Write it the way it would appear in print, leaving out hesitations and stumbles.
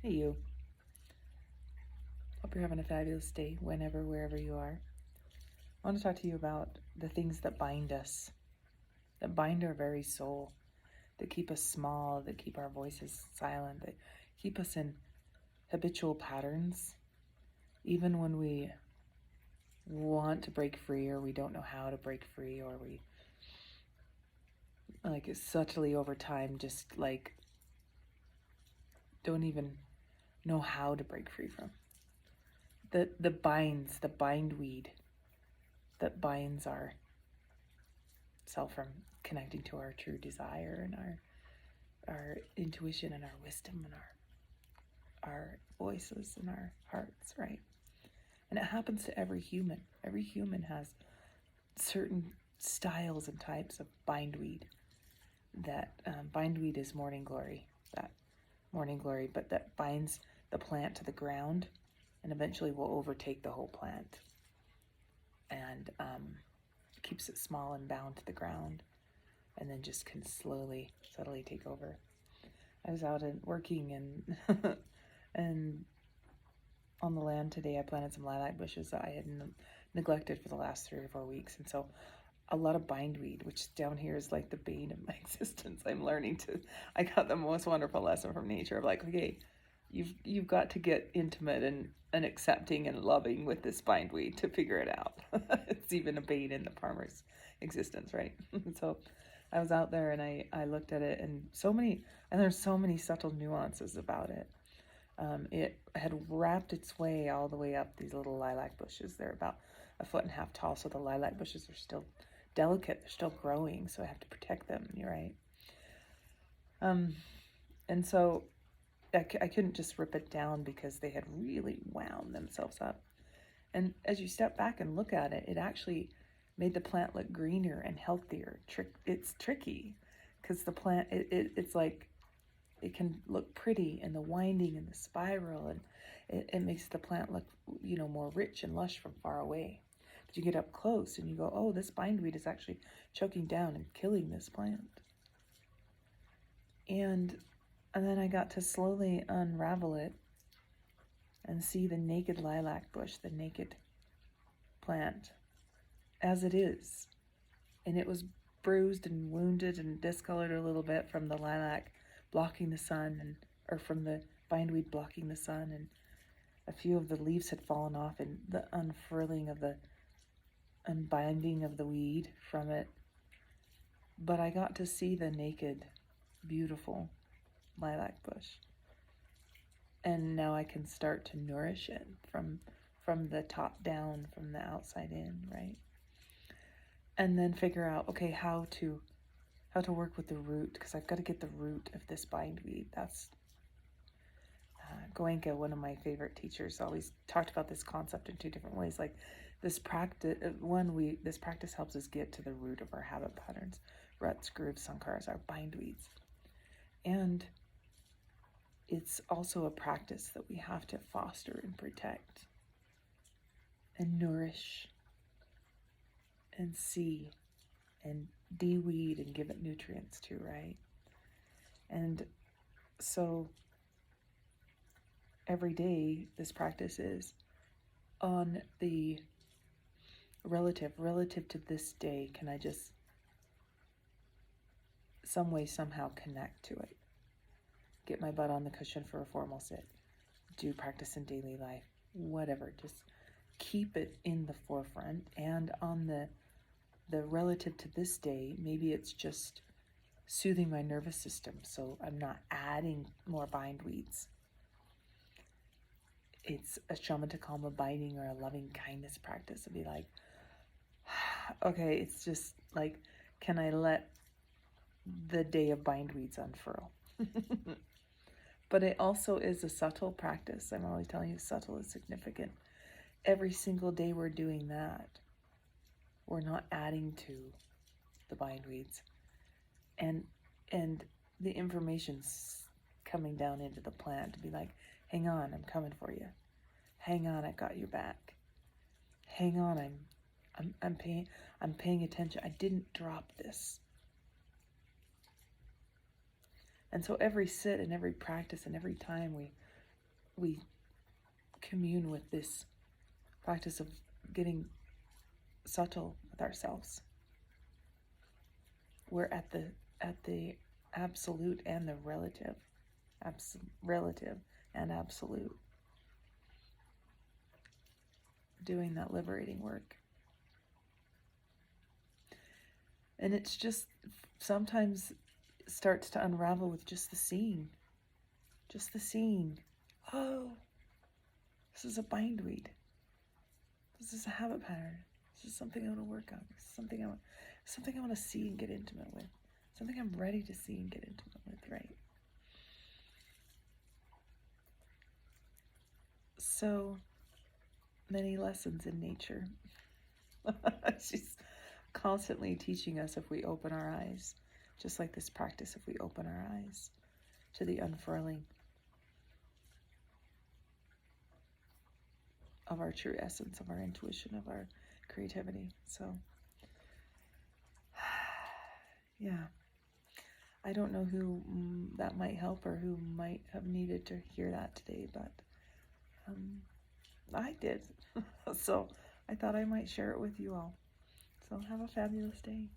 Hey, you. Hope you're having a fabulous day whenever, wherever you are. I want to talk to you about the things that bind us, that bind our very soul, that keep us small, that keep our voices silent, that keep us in habitual patterns, even when we want to break free or we don't know how to break free, or we, like, subtly over time, just like don't even know how to break free from. The bindweed that binds our self from connecting to our true desire and our intuition and our wisdom and our voices and our hearts, right? And it happens to every human. Every human has certain styles and types of bindweed. That bindweed is morning glory, that morning glory, but that binds the plant to the ground and eventually will overtake the whole plant and keeps it small and bound to the ground, and then just can slowly, subtly take over. I was out and working and and on the land today. I planted some lilac bushes that I had neglected for the last 3 or 4 weeks, and so a lot of bindweed, which down here is like the bane of my existence. I'm learning to. I got the most wonderful lesson from nature of like, okay, you've got to get intimate and accepting and loving with this bindweed to figure it out. It's even a bane in the farmer's existence, right? So I was out there and I looked at it, and there's so many subtle nuances about it. It had wrapped its way all the way up these little lilac bushes. They're about 1.5 feet tall, so the lilac bushes are still delicate. They're still growing, so I have to protect them. You're right. And so I couldn't just rip it down because they had really wound themselves up. And as you step back and look at it, it actually made the plant look greener and healthier. It's tricky because the plant, it's like, it can look pretty, and the winding and the spiral, and it makes the plant look, more rich and lush from far away. But you get up close and you go, oh, this bindweed is actually choking down and killing this plant. And then I got to slowly unravel it and see the naked lilac bush, the naked plant, as it is. And it was bruised and wounded and discolored a little bit from the lilac blocking the sun, or from the bindweed blocking the sun, and a few of the leaves had fallen off, and the unfurling of the unbinding of the weed from it. But I got to see the naked, beautiful lilac bush, and now I can start to nourish it from the top down, from the outside in, right? And then figure out, okay, how to work with the root, because I've got to get the root of this bindweed. That's Goenka, one of my favorite teachers, always talked about this concept in 2 different ways. Like this practice, this practice helps us get to the root of our habit patterns, ruts, grooves, sankaras, our bindweeds, and it's also a practice that we have to foster and protect and nourish and see and de-weed and give it nutrients too, right? And so every day this practice is on the relative to this day. Can I just some way, somehow connect to it? Get my butt on the cushion for a formal sit, do practice in daily life, whatever. Just keep it in the forefront. And on the relative to this day, maybe it's just soothing my nervous system so I'm not adding more bindweeds. It's a shamatha binding or a loving kindness practice to be like, okay, it's just like, can I let the day of bindweeds unfurl? But it also is a subtle practice. I'm always telling you, subtle is significant. Every single day we're doing that. We're not adding to the bindweeds. And the information's coming down into the plant to be like, hang on, I'm coming for you. Hang on, I got your back. Hang on, I'm paying attention. I didn't drop this. And so every sit and every practice and every time we we commune with this practice of getting subtle with ourselves. We're at the absolute and the relative, relative and absolute, doing that liberating work. And it's just sometimes starts to unravel with just the seeing. Just the seeing. Oh, this is a bindweed. This is a habit pattern. This is something I want to work on. This is something I want to see and get intimate with. Something I'm ready to see and get intimate with, right? So many lessons in nature. She's constantly teaching us if we open our eyes, just like this practice, if we open our eyes to the unfurling of our true essence, of our intuition, of our creativity. So, yeah. I don't know who that might help or who might have needed to hear that today, but I did. So I thought I might share it with you all. So have a fabulous day.